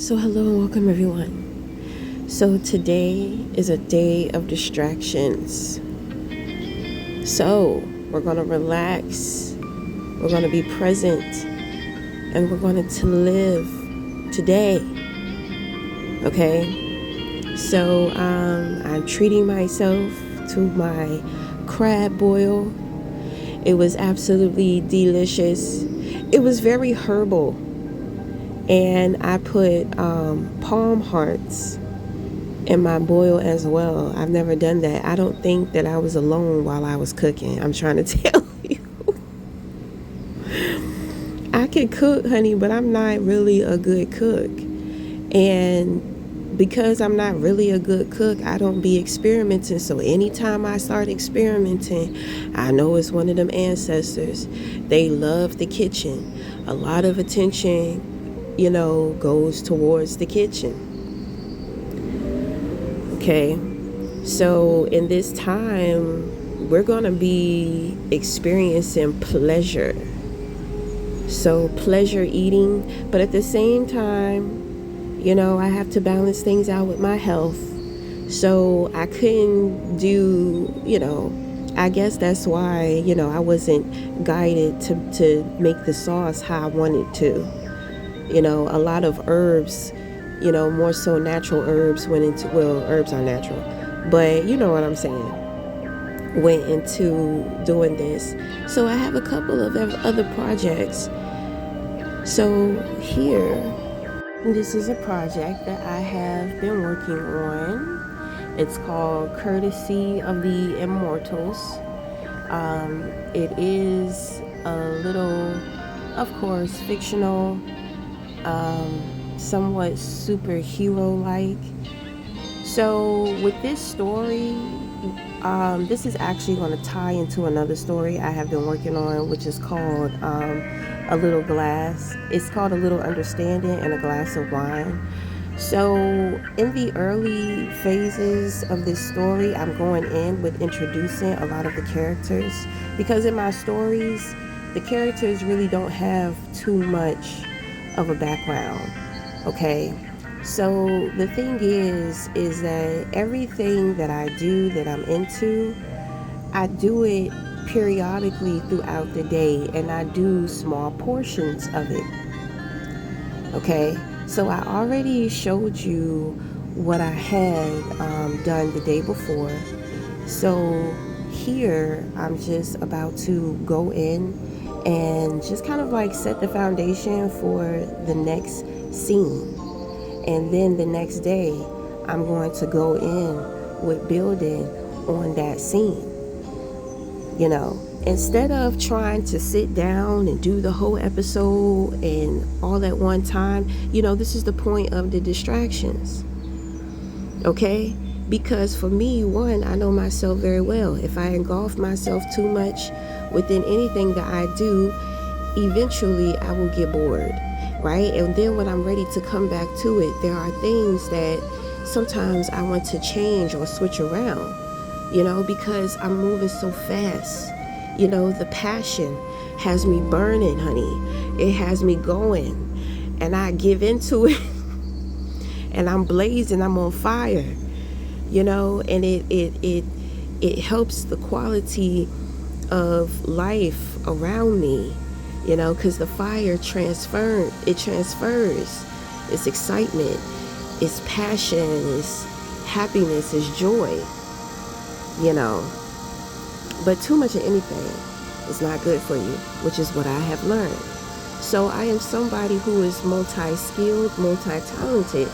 So, hello and welcome, everyone. So, today is a day of distractions. So, we're going to relax, we're going to be present, and we're going to live today. Okay? So, I'm treating myself to my crab boil. It was absolutely delicious. It was very herbal. And I put palm hearts in my boil as well. I've never done that. I don't think that I was alone while I was cooking. I'm trying to tell you. I can cook, honey, but I'm not really a good cook. And because I'm not really a good cook, I don't be experimenting. So anytime I start experimenting, I know it's one of them ancestors. They love the kitchen. A lot of attention goes towards the kitchen. Okay, so in this time, we're going to be experiencing pleasure. So pleasure eating, but at the same time, I have to balance things out with my health. So I couldn't do, I guess that's why, I wasn't guided to make the sauce how I wanted to. A lot of herbs, more so natural herbs went into, well, herbs are natural, but you know what I'm saying, went into doing this. So I have a couple of other projects. So here, this is a project that I have been working on. It's called Courtesy of the Immortals. It is a little, of course, fictional, somewhat superhero-like. So with this story, this is actually going to tie into another story I have been working on, which is called A Little Glass. It's called A Little Understanding and a Glass of Wine. So in the early phases of this story, I'm going in with introducing a lot of the characters, because in my stories, the characters really don't have too much of a background. Okay, so the thing is that everything that I do, that I'm into, I do it periodically throughout the day, and I do small portions of it. Okay, so I already showed you what I had done the day before. So here I'm just about to go in and just kind of like set the foundation for the next scene. And then the next day, I'm going to go in with building on that scene. Instead of trying to sit down and do the whole episode and all at one time, this is the point of the distractions. Okay? Because for me, one, I know myself very well. If I engulf myself too much within anything that I do, eventually I will get bored, right? And then when I'm ready to come back to it, there are things that sometimes I want to change or switch around, because I'm moving so fast. The passion has me burning, honey. It has me going, and I give into it, and I'm blazing, I'm on fire, and it helps the quality of life around me, because the fire transfers. It's excitement, it's passion, it's happiness, it's joy, but too much of anything is not good for you, which is what I have learned. So I am somebody who is multi-skilled, multi-talented.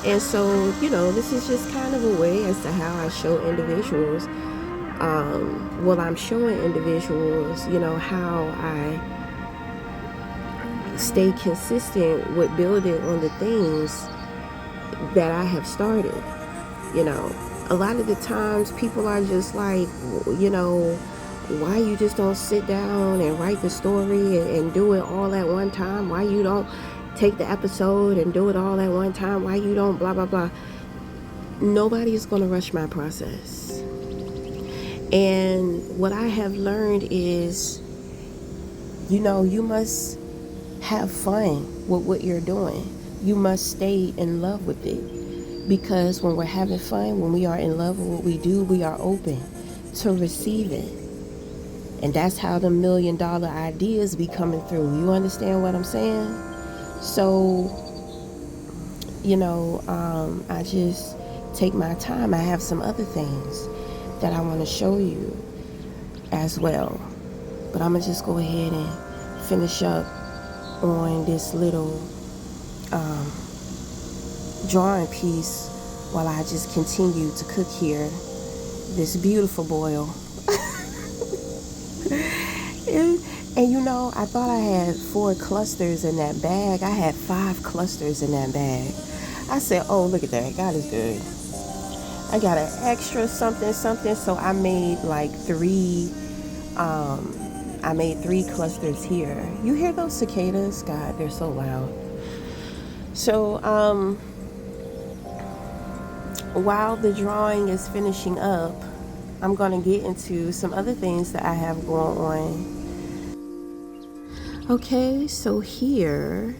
And so, this is just kind of a way as to how I show individuals, I'm showing individuals, how I stay consistent with building on the things that I have started. A lot of the times people are just like, why you just don't sit down and write the story and do it all at one time? Why you don't take the episode and do it all at one time? Why you don't blah, blah, blah? Nobody is going to rush my process. And what I have learned is, you must have fun with what you're doing. you must stay in love with it. Because when we're having fun, when we are in love with what we do, we are open to receive it. And that's how the $1,000,000 ideas be coming through. You understand what I'm saying? So, I just take my time. I have some other things that I want to show you as well. But I'm going to just go ahead and finish up on this little drawing piece while I just continue to cook here this beautiful boil. And I thought I had 4 clusters in that bag. I had 5 clusters in that bag. I said, oh, look at that. God is good. I got an extra something, so I made like 3 clusters here. You hear those cicadas? God, they're so loud. So, while the drawing is finishing up, I'm going to get into some other things that I have going on. Okay, so here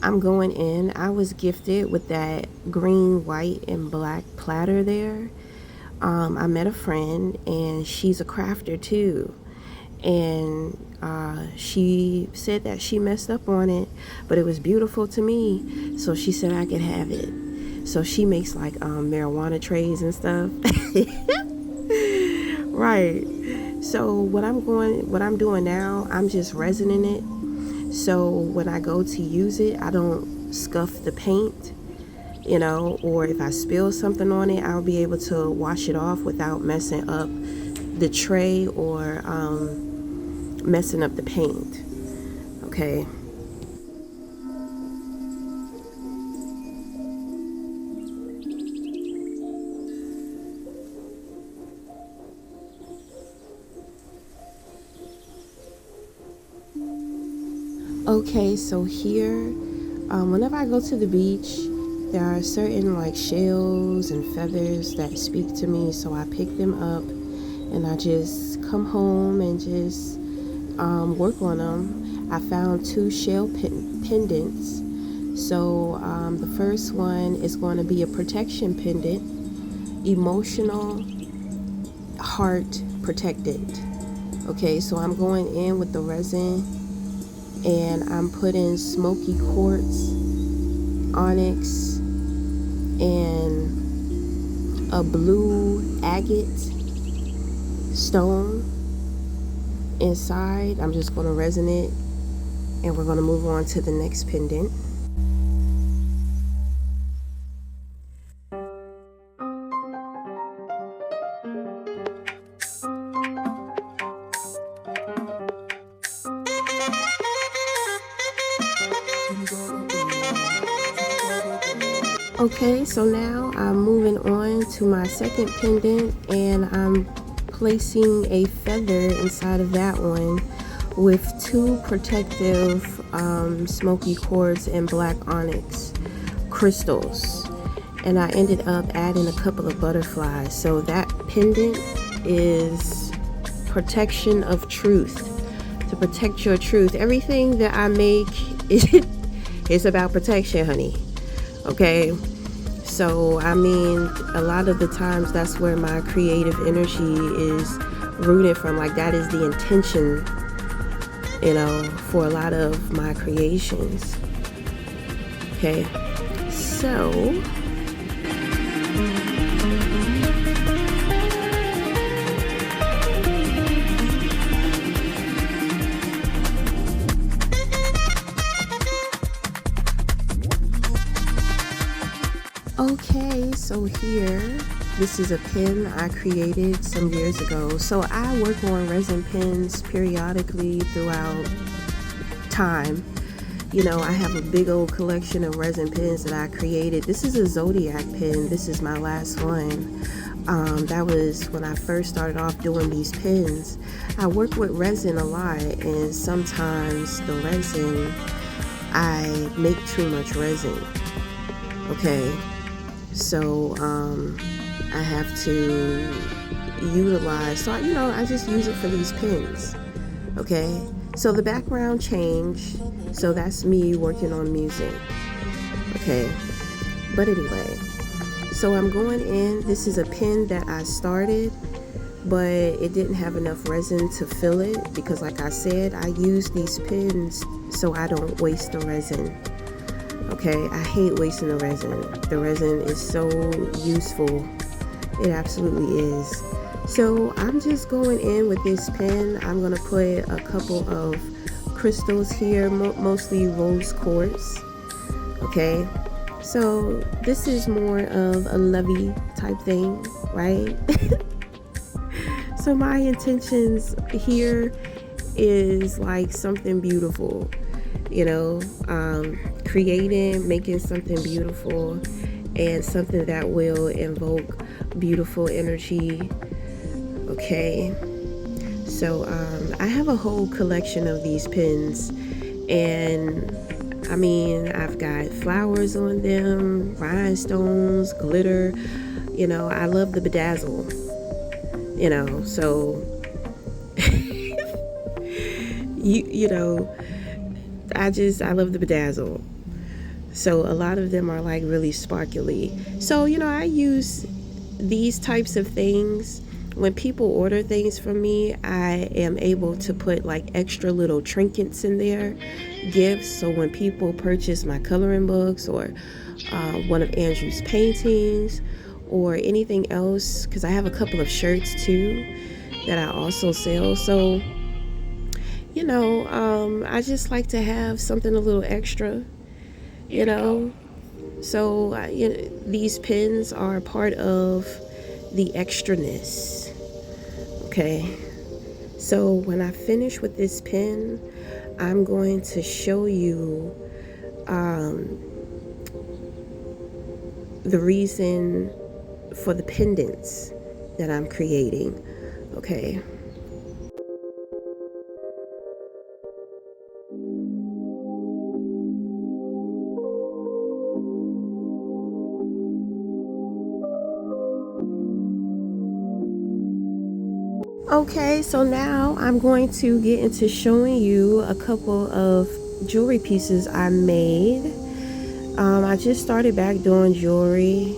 I'm going in. I was gifted with that green, white, and black platter there. I met a friend, and she's a crafter too. And she said that she messed up on it, but it was beautiful to me. So she said I could have it. So she makes like marijuana trays and stuff. Right. So what I'm doing now, I'm just resining it. So when I go to use it, I don't scuff the paint, or if I spill something on it, I'll be able to wash it off without messing up the tray or messing up the paint. Okay. Okay, so here, whenever I go to the beach, there are certain like shells and feathers that speak to me, so I pick them up and I just come home and just work on them. I found 2 shell pendants. So the first one is going to be a protection pendant, emotional, heart protected. Okay, so I'm going in with the resin, and I'm putting smoky quartz, onyx, and a blue agate stone inside. I'm just going to resin it, and we're going to move on to the next pendant. Okay, so now I'm moving on to my second pendant, and I'm placing a feather inside of that one with 2 protective smoky quartz and black onyx crystals, and I ended up adding a couple of butterflies. So that pendant is protection of truth, to protect your truth. Everything that I make is about protection, honey. Okay, so a lot of the times that's where my creative energy is rooted from. Like, that is the intention, for a lot of my creations. Okay, so okay, so here, this is a pen I created some years ago. So I work on resin pens periodically throughout time. I have a big old collection of resin pens that I created. This is a Zodiac pen. This is my last one. That was when I first started off doing these pens. I work with resin a lot, and sometimes the resin, I make too much resin. Okay, so I have to utilize, so I just use it for these pens. Okay, so the background changed, so that's me working on music. Okay, but anyway, so I'm going in. This is a pen that I started, but it didn't have enough resin to fill it because, like I said, I use these pens so I don't waste the resin. Okay, I hate wasting the resin. The resin is so useful. It absolutely is. So I'm just going in with this pen. I'm gonna put a couple of crystals here, mostly rose quartz. Okay, so this is more of a lovey type thing, right? So my intentions here is like something beautiful, you know, creating, making something beautiful and something that will invoke beautiful energy. Okay, so I have a whole collection of these pens, and I mean, I've got flowers on them, rhinestones, glitter. You know, I love the bedazzle, you know, so you know, I love the bedazzle. So a lot of them are like really sparkly. So, you know, I use these types of things. When people order things from me, I am able to put like extra little trinkets in there, gifts. So when people purchase my coloring books or one of Andrew's paintings or anything else, because I have a couple of shirts too that I also sell. So, you know, I just like to have something a little extra, you know. So you know, these pens are part of the extraness. Okay, so when I finish with this pen, I'm going to show you the reason for the pendants that I'm creating. Okay. Okay, so now I'm going to get into showing you a couple of jewelry pieces I made. I just started back doing jewelry.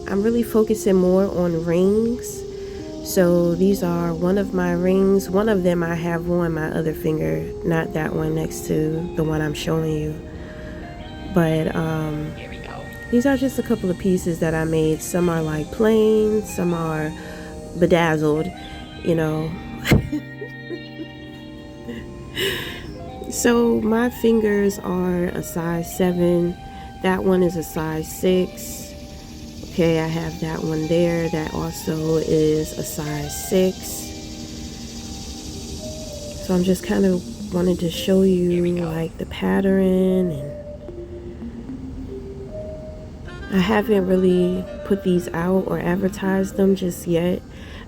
I'm really focusing more on rings. So these are one of my rings. One of them I have on my other finger, not that one next to the one I'm showing you. But these are just a couple of pieces that I made. Some are like plain, some are bedazzled, you know. So my fingers are a size 7. That one is a size 6. Okay, I have that one there. That also is a size 6. So I'm just kind of wanted to show you like the pattern, and I haven't really put these out or advertised them just yet.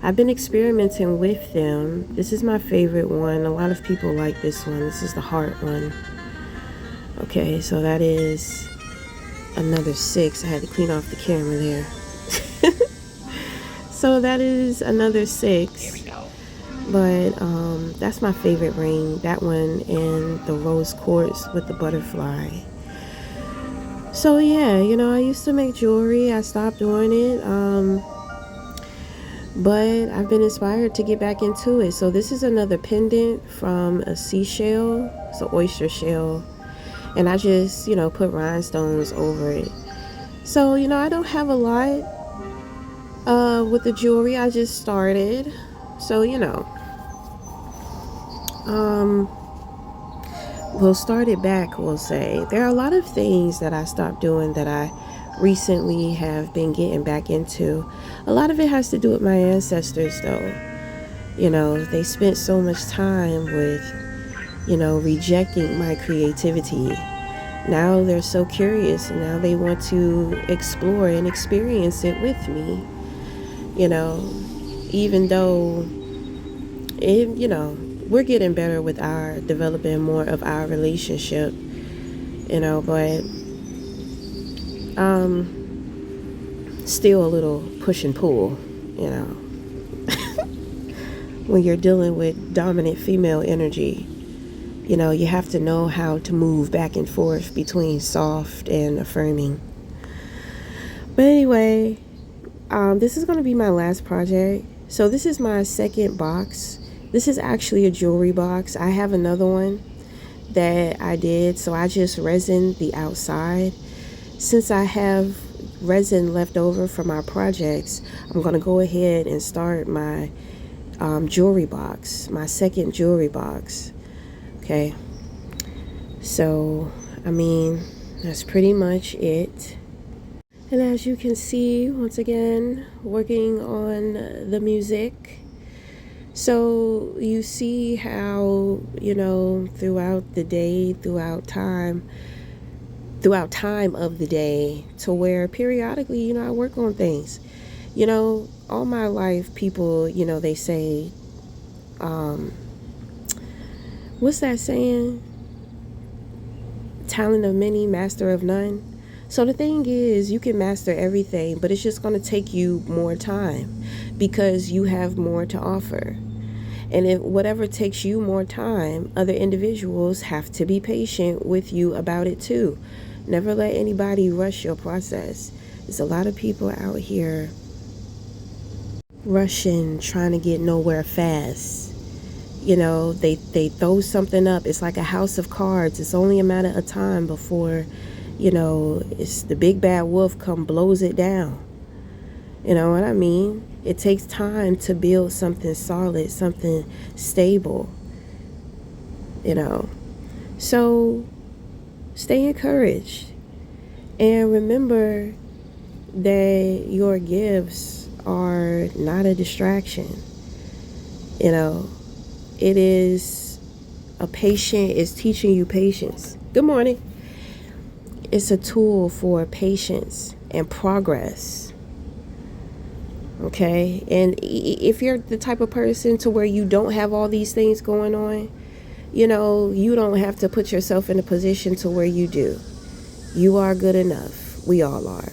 I've been experimenting with them. This is my favorite one. A lot of people like this one. This is the heart one. Okay, so that is another 6. I had to clean off the camera there. So that is another 6. But that's my favorite ring. That one and the rose quartz with the butterfly. So yeah, you know, I used to make jewelry. I stopped doing it. But I've been inspired to get back into it. So this is another pendant from a seashell. It's an oyster shell. And I just, you know, put rhinestones over it. So, you know, I don't have a lot with the jewelry. I just started. So, you know, we'll start it back, we'll say. There are a lot of things that I stopped doing that I recently have been getting back into. A lot of it has to do with my ancestors, though. You know, they spent so much time with, you know, rejecting my creativity. Now they're so curious, and now they want to explore and experience it with me. You know, even though it, you know, we're getting better with our developing more of our relationship, you know, but still a little push and pull, you know, when you're dealing with dominant female energy, You have to know how to move back and forth between soft and affirming. But anyway, this is going to be my last project. So this is my second box. This is actually a jewelry box. I have another one that I did, so I just resined the outside. Since I have resin left over from my projects, I'm going to go ahead and start my jewelry box, my second jewelry box. Okay, so I mean, that's pretty much it. And as you can see, once again, working on the music. So you see how, throughout the day, throughout time of the day, to where periodically, I work on things. All my life, people, they say, what's that saying? Talent of many, master of none. So the thing is, you can master everything, but it's just going to take you more time because you have more to offer. And if whatever takes you more time, other individuals have to be patient with you about it too. Never let anybody rush your process. There's a lot of people out here rushing, trying to get nowhere fast. They throw something up. It's like a house of cards. It's only a matter of time before, it's the big bad wolf blows it down. You know what I mean? It takes time to build something solid, something stable. So stay encouraged. And remember that your gifts are not a distraction. It is is teaching you patience. Good morning. It's a tool for patience and progress. Okay? And if you're the type of person to where you don't have all these things going on, you don't have to put yourself in a position to where you do. You are good enough. We all are.